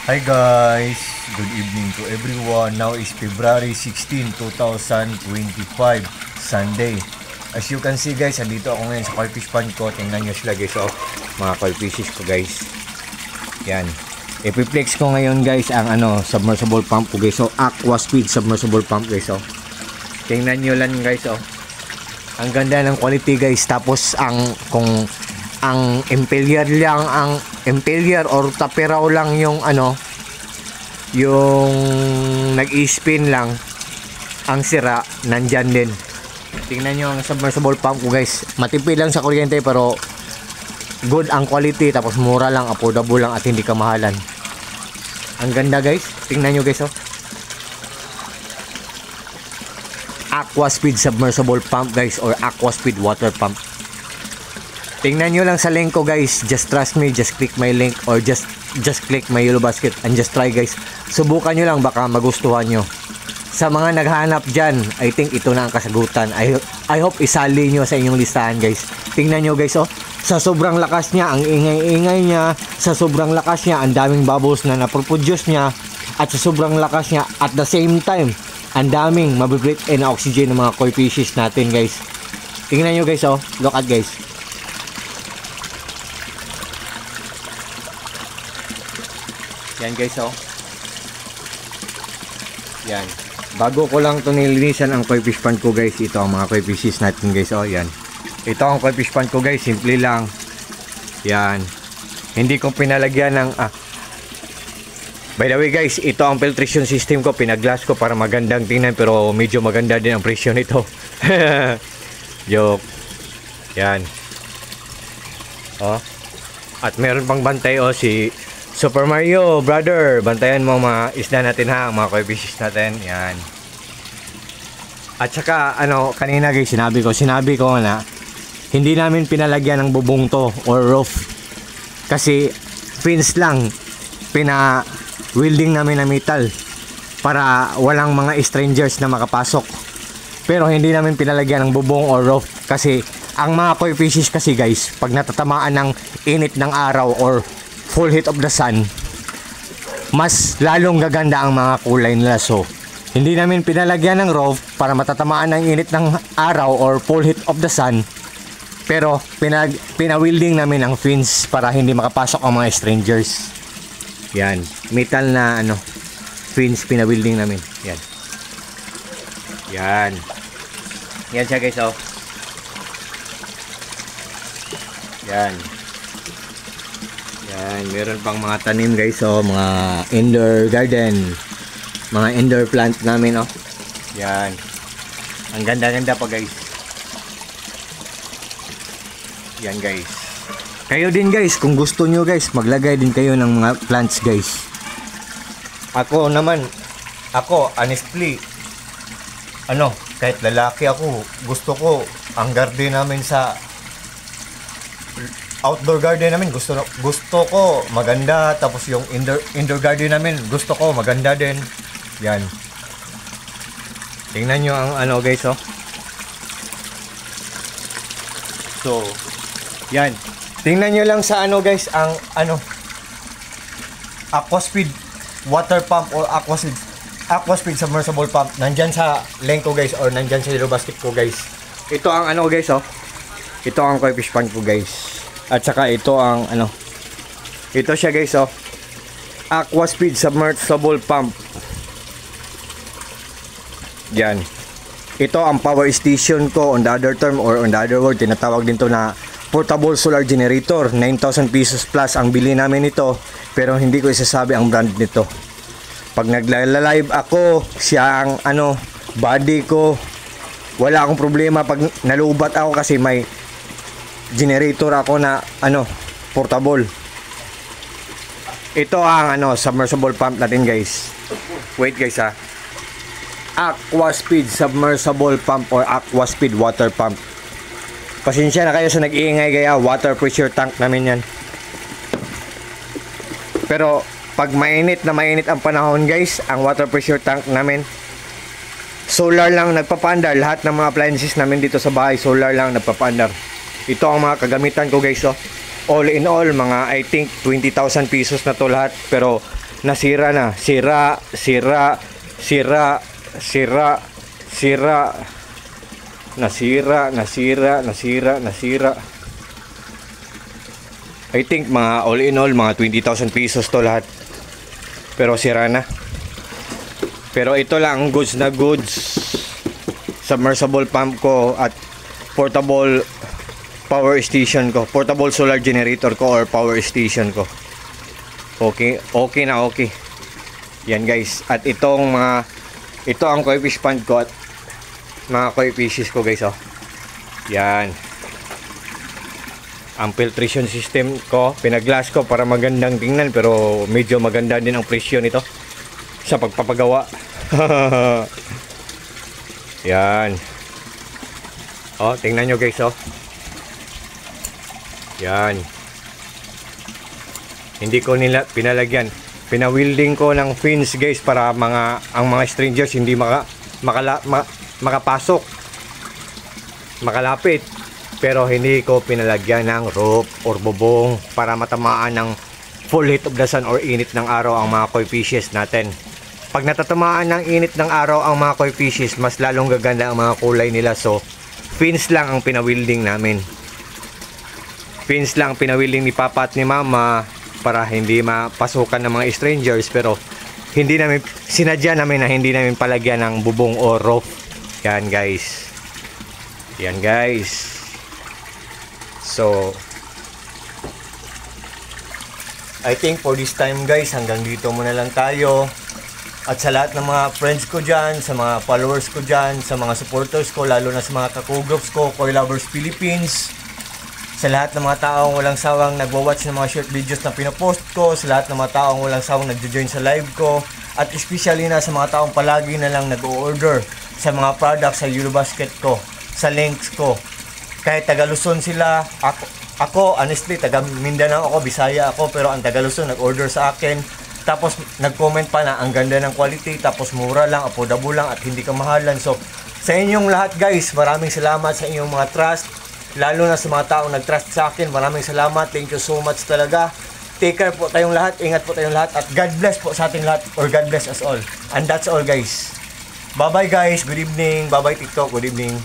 Hi guys, good evening to everyone. Now is February 16, 2025, Sunday. As you can see guys, andito ako ngayon sa koi fish pond ko. Tingnan nyo sila guys, oh, mga koi fishes ko guys. Yan. Epiplex ko ngayon guys ang submersible pump ko guys. So aqua speed submersible pump guys, oh. Tingnan nyo lang guys, oh. Ang ganda ng quality guys. Tapos ang impeller lang, ang impeller or taperaw lang yung yung nag-i-spin lang, ang sira nandyan din. Tingnan nyo ang submersible pump ko guys. Matipid lang sa kuryente pero good ang quality, tapos mura lang, affordable lang at hindi kamahalan. Ang ganda guys. Tingnan nyo guys, oh. Aqua speed submersible pump guys, or aqua speed water pump. Tingnan nyo lang sa link ko guys. Just trust me, just click my link or just click my yellow basket and just try guys. Subukan nyo lang, baka magustuhan nyo. Sa mga naghahanap dyan, I think ito na ang kasagutan. I hope isali nyo sa inyong listahan guys. Tingnan nyo guys, oh. Sa sobrang lakas niya, ang ingay-ingay niya, sa sobrang lakas niya, ang daming bubbles na naproproduce niya, at sa sobrang lakas niya, at the same time, ang daming mabibreathe in na oxygen ng mga koi fishes natin guys. Tingnan nyo guys, oh. Look at guys. Yan guys, oh. Yan. Bago ko lang ito nilinisan ang koi fish pond ko guys. Ito ang mga koi fishes natin guys, oh. Yan. Ito ang koi fish pond ko guys. Simple lang. Yan. Hindi ko pinalagyan ng by the way guys, ito ang filtration system ko. Pinaglass ko para magandang tingnan, pero medyo maganda din ang presyo nito. Joke. Yan. Oh. At meron pang bantay, oh, si Super Mario, brother. Bantayan mo mga isda natin ha, mga koi fishes natin. Yan. At saka kanina guys, sinabi ko na hindi namin pinalagyan ng bubong to or roof. Kasi fins lang welding namin na metal para walang mga strangers na makapasok. Pero hindi namin pinalagyan ng bubong or roof kasi ang mga koi fishes kasi guys, pag natatamaan ng init ng araw or full heat of the sun, mas lalong gaganda ang mga kulay nila. So hindi namin pinalagyan ng roof para matatamaan ng init ng araw or full heat of the sun, pero pinawilding namin ang fins para hindi makapasok ang mga strangers. Yan, metal na fins pinawilding namin. Yan. Yan. Yan siya guys, oh. Yan. Yan, meron pang mga tanim guys, oh, mga indoor garden, mga indoor plant namin, oh. Yan. Ang ganda-ganda pa guys. Yan guys. Kayo din guys, kung gusto nyo guys, maglagay din kayo ng mga plants guys. Ako honestly, kahit lalaki ako, gusto ko ang garden namin sa outdoor garden namin, gusto ko maganda. Tapos yung indoor garden namin, gusto ko maganda din. Yan. Tingnan nyo ang guys, oh. So yan. Tingnan nyo lang sa guys, ang aqua speed water pump or aqua speed submersible pump. Nandyan sa link ko guys, or nandyan sa yellow basket ko guys. Ito ang guys, oh. Ito ang koi fish pond ko guys. At saka ito ang ito siya guys, oh. Aqua speed submersible pump. Yan. Ito ang power station ko, on the other term or on the other word, tinatawag din to na portable solar generator. 9,000 pesos plus ang bili namin ito, pero hindi ko isasabi ang brand nito. Pag nagla-live ako, siya ang body ko, wala akong problema pag nalubat ako kasi may generator ako na portable. Ito ang submersible pump natin guys. Wait guys, ha. Aqua speed submersible pump or aqua speed water pump. Pasensya na kayo sa nag-iingay, kaya water pressure tank namin yan. Pero pag mainit ang panahon guys, ang water pressure tank namin, solar lang nagpapaandar. Lahat ng mga appliances namin dito sa bahay, solar lang nagpapaandar. Ito ang mga kagamitan ko guys, oh. All in all, mga I think 20,000 pesos na to lahat. Pero Nasira na. Sira. Nasira. I think mga all in all, mga 20,000 pesos to lahat. Pero sira na. Pero ito lang ang goods na goods. Submersible pump ko at portable power station ko. Portable solar generator ko or power station ko. Okay na okay. Yan guys. At ito ang koi fish pond ko at mga koi fishes ko guys, oh. Yan. Ang filtration system ko, pinaglass ko para magandang tingnan, pero medyo maganda din ang presyo nito sa pagpapagawa. Yan. Oh, tingnan nyo guys, oh. Yan. Hindi ko nila pinalagyan. Pinawilding ko ng fins guys para ang mga strangers hindi makapasok, makalapit. Pero hindi ko pinalagyan ng roof or bubong para matamaan ng full heat of the sun or init ng araw ang mga koi fishes natin. Pag natatamaan ng init ng araw ang mga koi fishes, mas lalong gaganda ang mga kulay nila. So, fins lang ang pinawilding namin. Fins lang pinawilding ni Papa at ni Mama para hindi mapasukan ng mga strangers. Pero, sinadya namin na hindi namin palagyan ng bubong o roof. Yan guys. Yan guys. So, I think for this time guys, hanggang dito muna lang tayo. At sa lahat ng mga friends ko dyan, sa mga followers ko dyan, sa mga supporters ko, lalo na sa mga kako-groups ko, Koi Lovers Philippines, sa lahat ng mga taong walang sawang nagwa-watch ng mga short videos na pinapost ko, sa lahat ng mga taong walang sawang nagjo-join sa live ko, at especially na sa mga taong palagi na lang nag-o-order sa mga products sa Eurobasket ko, sa links ko. Kahit taga Luzon sila, ako honestly taga Mindanao ako, Bisaya ako, pero ang taga Luzon nag-order sa akin, tapos nag-comment pa na ang ganda ng quality, tapos mura lang, affordable lang at hindi ka mahalan. So sa inyong lahat guys, maraming salamat sa inyong mga trust, lalo na sa mga taong nag-trust sa akin. Maraming salamat, thank you so much talaga. Take care po tayong lahat, ingat po tayong lahat, at God bless po sa ating lahat, or God bless us all. And that's all guys. Bye bye guys, good evening, bye bye TikTok, good evening.